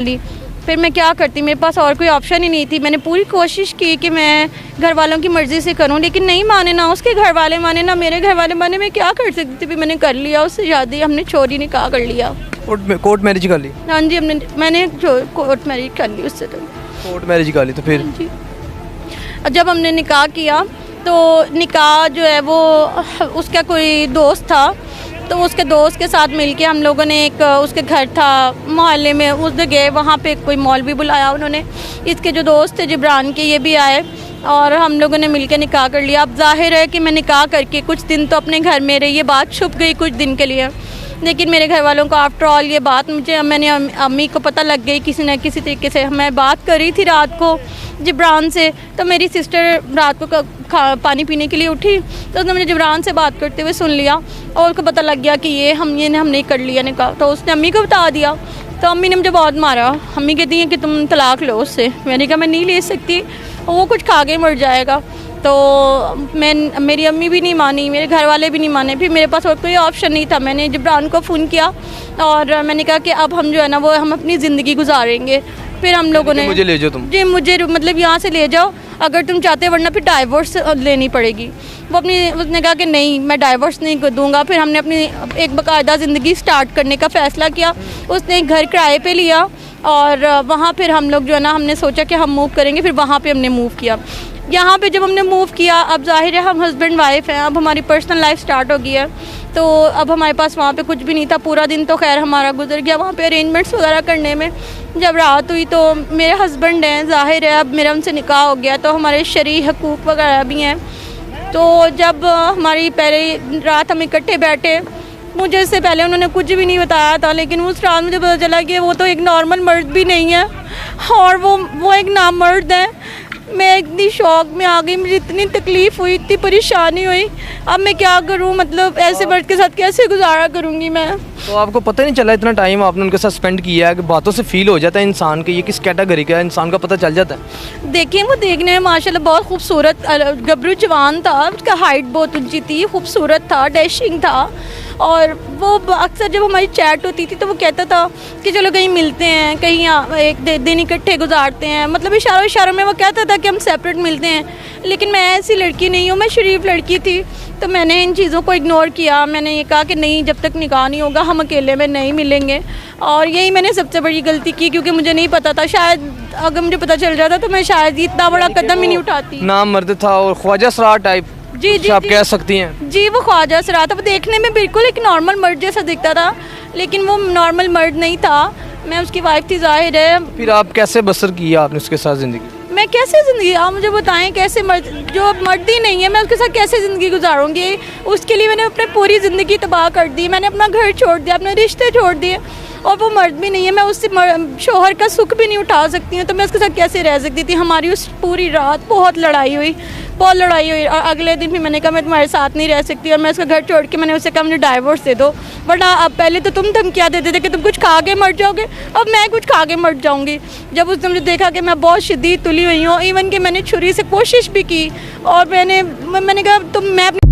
ली। फिर मैं क्या करती, मेरे पास और कोई ऑप्शन ही नहीं थी। मैंने पूरी कोशिश की कि मैं घर वालों की मर्ज़ी से करूं, लेकिन नहीं माने, ना उसके घर वाले माने ना मेरे घर वाले माने। मैं क्या कर सकती थी? फिर मैंने कर लिया उससे शादी, हमने चोरी निकाह कर लिया। कोर्ट मैरिज कर ली? हाँ जी, मैंने कोर्ट मैरिज कर ली उससे। तो कोर्ट मैरिज कर ली तो फिर जी, जब हमने निकाह किया तो निकाह जो है वो उसका कोई दोस्त था, तो उसके दोस्त के साथ मिलके हम लोगों ने एक उसके घर था मोहल्ले में, उस गए, वहाँ पे कोई मौलवी बुलाया उन्होंने। इसके जो दोस्त थे जिब्रान के, ये भी आए और हम लोगों ने मिलके निकाह कर लिया। अब जाहिर है कि मैं निकाह करके कुछ दिन तो अपने घर में रही, ये बात छुप गई कुछ दिन के लिए, लेकिन मेरे घर वालों को आफ्टर ऑल ये बात मैंने अम्मी को पता लग गई किसी न किसी तरीके से। मैं बात कर रही थी रात को जिब्रान से, तो मेरी सिस्टर रात को पानी पीने के लिए उठी, तो उसने मुझे जिब्रान से बात करते हुए सुन लिया और उसको पता लग गया कि ये हमने कर लिया निकाह। तो उसने अम्मी को बता दिया, तो अम्मी ने मुझे बहुत मारा। अम्मी कहती हैं कि तुम तलाक लो उससे। मैंने कहा मैं नहीं ले सकती, वो कुछ खा के मर जाएगा। तो मेरी अम्मी भी नहीं मानी, मेरे घर वाले भी नहीं माने। फिर मेरे पास और कोई ऑप्शन नहीं था, मैंने जिब्रान को फ़ोन किया और मैंने कहा कि अब हम जो है ना वो हम अपनी ज़िंदगी गुजारेंगे। फिर हम लोगों ने, मुझे ले जाओ तुम, जी मुझे मतलब यहाँ से ले जाओ अगर तुम चाहते, वरना फिर डाइवोर्स लेनी पड़ेगी। उसने कहा कि नहीं, मैं डाइवोर्स नहीं दूंगा। फिर हमने अपनी एक बाकायदा ज़िंदगी स्टार्ट करने का फ़ैसला किया। उसने एक घर किराए पे लिया और वहाँ फिर हम लोग जो है ना, हमने सोचा कि हम मूव करेंगे। फिर वहाँ पे हमने मूव किया। यहाँ पे जब हमने मूव किया, अब जाहिर है हम हस्बैंड वाइफ हैं, अब हमारी पर्सनल लाइफ स्टार्ट हो गई है। तो अब हमारे पास वहाँ पे कुछ भी नहीं था। पूरा दिन तो खैर हमारा गुजर गया वहाँ पे अरेंजमेंट्स वगैरह करने में। जब रात हुई तो मेरे हस्बैंड हैं, जाहिर है अब मेरा उनसे निकाह हो गया, तो हमारे शरई हकूक़ वगैरह भी हैं। तो जब हमारी पहले रात हम इकट्ठे बैठे, मुझे इससे पहले उन्होंने कुछ भी नहीं बताया था, लेकिन उस रात मुझे पता चला कि वो तो एक नॉर्मल मर्द भी नहीं है और वो एक नामर्द है। मैं इतनी शौक में आ गई, मुझे इतनी तकलीफ़ हुई, इतनी परेशानी हुई। अब मैं क्या करूं, मतलब ऐसे मर्द के साथ कैसे गुजारा करूंगी मैं? तो आपको पता नहीं चला इतना टाइम आपने उनके साथ स्पेंड किया है कि बातों से फील हो जाता है इंसान के ये किस कैटेगरी का है, इंसान का पता चल जाता है। देखिए, वो देखने में माशाल्लाह बहुत खूबसूरत गबरू जवान था, उसका हाइट बहुत ऊंची थी, खूबसूरत था, डैशिंग था। और वो अक्सर जब हमारी चैट होती थी तो वो कहता था कि चलो कहीं मिलते हैं, कहीं एक दिन इकट्ठे गुजारते हैं। मतलब इशारों में वो कहता था कि हम सेपरेट मिलते हैं, लेकिन मैं ऐसी लड़की नहीं हूँ, मैं शरीफ लड़की थी। तो मैंने इन चीज़ों को इग्नोर किया। मैंने ये कहा कि नहीं, जब तक निकाह नहीं होगा हम अकेले में नहीं मिलेंगे। और यही मैंने सबसे बड़ी गलती की, क्योंकि मुझे नहीं पता था। शायद अगर मुझे पता चल जाता तो मैं शायद इतना बड़ा कदम ही नहीं उठाती। नाम मर्द था और ख्वाजा सरार टाइप, जी जी आप कह सकती हैं। जी, वो ख्वाजा सरार था। वो देखने में बिल्कुल एक नॉर्मल मर्द जैसा दिखता था, लेकिन वो नॉर्मल मर्द नहीं था। मैं उसकी वाइफ थी, जाहिर है। फिर आप कैसे बसर किया आपने उसके साथ ज़िंदगी? मैं कैसे ज़िंदगी, आप मुझे बताएं, कैसे जो मर्द ही नहीं है मैं उसके साथ कैसे ज़िंदगी गुजारूंगी? उसके लिए मैंने अपनी पूरी ज़िंदगी तबाह कर दी। मैंने अपना घर छोड़ दिया, अपने रिश्ते छोड़ दिए, और वो मर्द भी नहीं है। मैं उससे शोहर का सुख भी नहीं उठा सकती हूँ, तो मैं उसके साथ कैसे रह सकती थी? हमारी उस पूरी रात बहुत लड़ाई हुई और अगले दिन भी मैंने कहा मैं तुम्हारे साथ नहीं रह सकती, और मैं उसका घर छोड़ के मैंने उससे कहा मुझे डाइवोर्स दे दो। वरना अब पहले तो तुम धमकियाँ देते थे कि तुम कुछ खा के मर जाओगे, अब मैं कुछ खा के मर जाऊँगी। जब उसने मुझे देखा कि मैं बहुत शदीद तुली हुई हूँ, इवन कि मैंने छुरी से कोशिश भी की, और मैंने कहा मैं अपनी